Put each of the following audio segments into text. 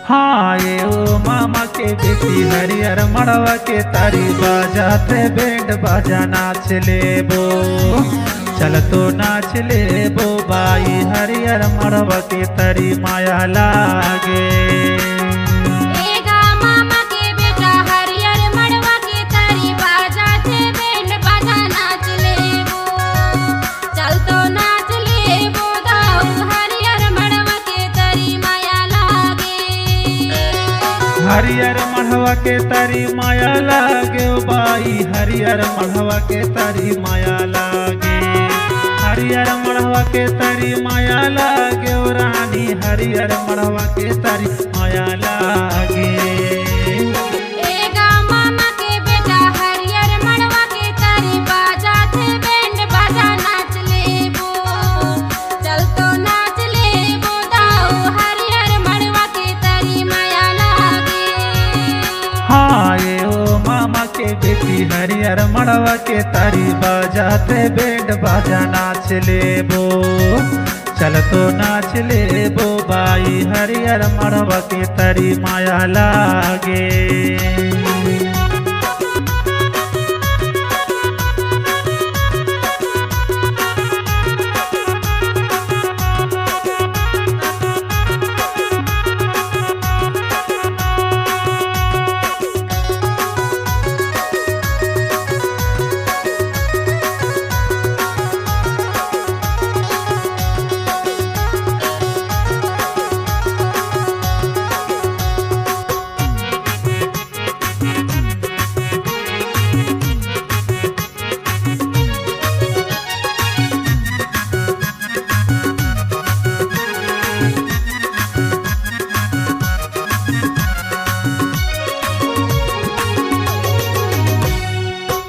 हाँ ये ओ मामा के बेटी हरियर मड़वा के तारी बाजाते बैंड बाजा नाच लेबो। चल तो नाच लेबो बाई हरियर मड़वा के तारी माया लागे। हरियर मढ़वा के तारी माया लागे ओ बाई हरियर मढ़वा के तारी माया लागे। हरियर मढ़वा के तारी माया लागे ओ रानी हरियर मढ़वा के तारी माया लागे। बेटी हरियर मड़वा के तारी बाजाते बैंड बाजा नाच लेबो। चल तो नाच लेबो बाई हरियर मड़वा के तारी माया लागे।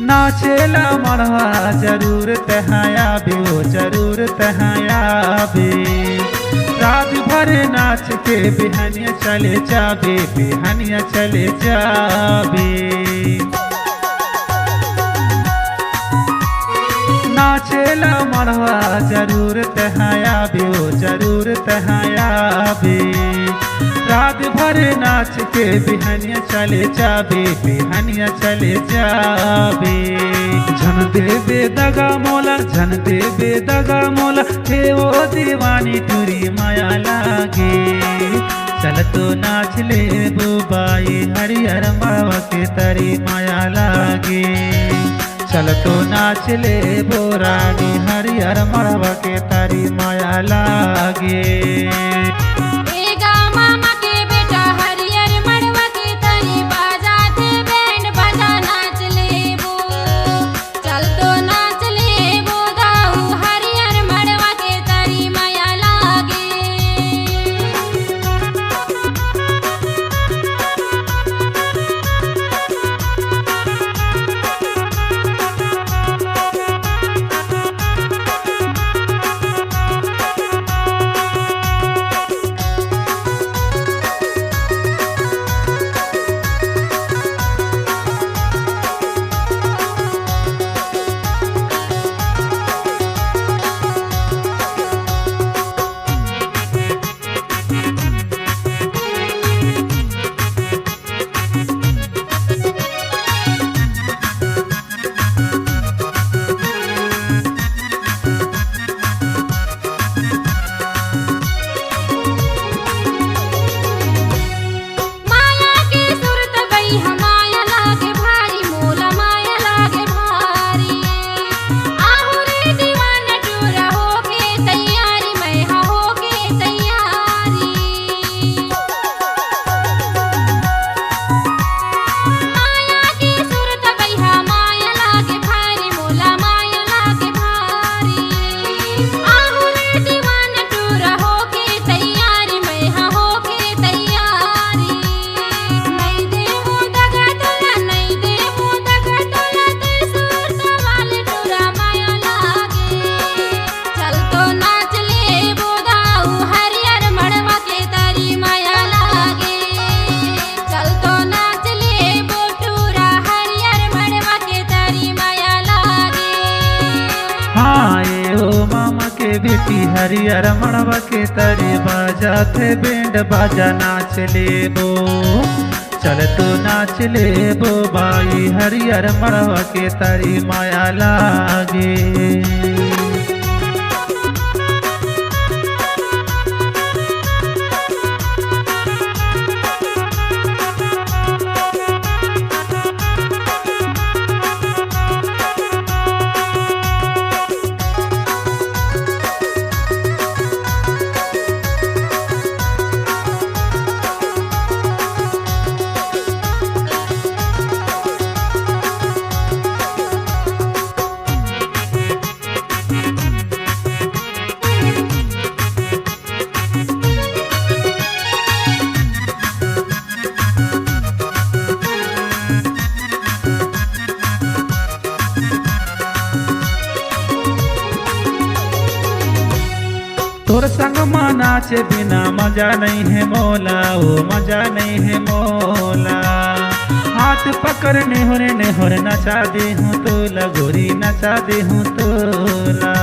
नाचेला मढ़वा जरूर तहाया बे ओ जरूर तहाया बे। रात भर नाच के बिहनिया चले जाबे बिहनिया चले जाबे। नाचेला मढ़वा जरूर तहाया बे ओ जरूर तहाया बे। रात भर नाच के बिहनिया चले जाबे बिहनिया चले जाबे। झन देबे दगा मोला झन देबे दगा मोला हे ओ दीवानी टूरी माया लागे। चल तो नाच लेबो बाई हरियर मड़वा के तारी माया लागे। चल तो नाच लेबो रानी हरियर मड़वा के तारी माया लागे। बेटी हरियर मड़वा के तारी बाजाते बैंड बाजा नाच लेबो। चल तो नाच लेबो बाई हरियर मड़वा के तारी माया लागे। तोर संग माँ नाचे बिना मजा नहीं है मौला, ओ मजा नहीं है मौला। हाथ पकड़ने हो रे नचा दे हूँ तोला, गोरी नचा दे हूँ तोला।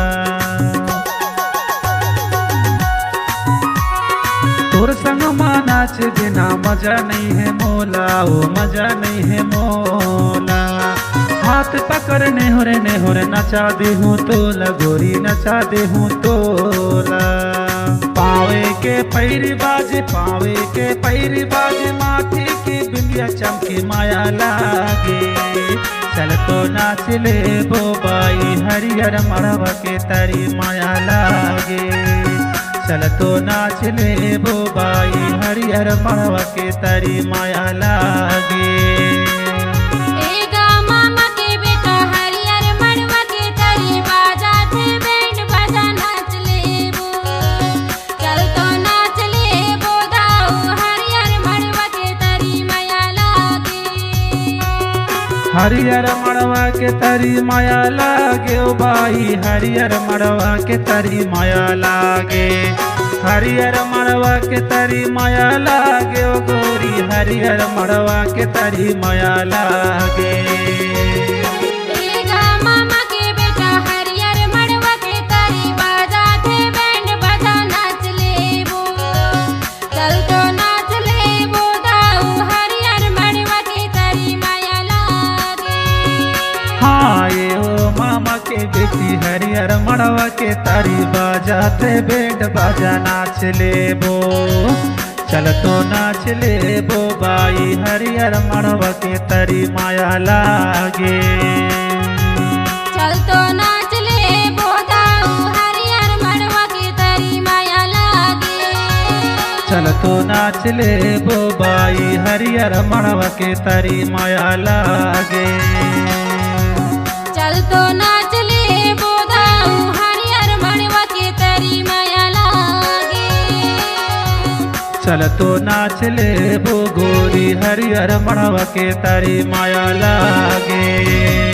तोर संग माँ नाचे बिना मजा नहीं है मौला, ओ मजा नहीं है मौला। हाथ पकड़ने हो रे नचा दे हूँ तोला, गोरी नचा दे हूँ तोला। पावे के पैरी बाजे, पावे के पैरी बाजे, माथे की बिंदिया चमके माया लागे। चल तो नाच ले बो बाई हरियर मड़वा के तारी माया लागे। चल तो नाच ले बो बाई हरियर मड़वा के तारी माया लागे। हरियर मड़वा के तारी माया लागे ओ बाई हरियर मड़वा के तारी माया लागे। हरियर मड़वा के तारी माया लागे ओ गोरी हरियर मड़वा के तारी माया लागे। बेटी हरियर मड़वा के तारी बाजाते बैंड बाजा नाच लेबो। चल तो नाच लेबो बाई हरियर मड़वा के तारी माया लागे। चल तो नाच लेबो दाऊ हरियर मड़वा के तारी माया लागे। चल तो नाच लेबो बाई हरियर मड़वा के तारी माया लागे। चल तो नाच लेबो दाऊ हरियर मड़वा के तारी माया लागे। चल तो नाच लेबो गोरी हरियर मड़वा के तारी माया लागे।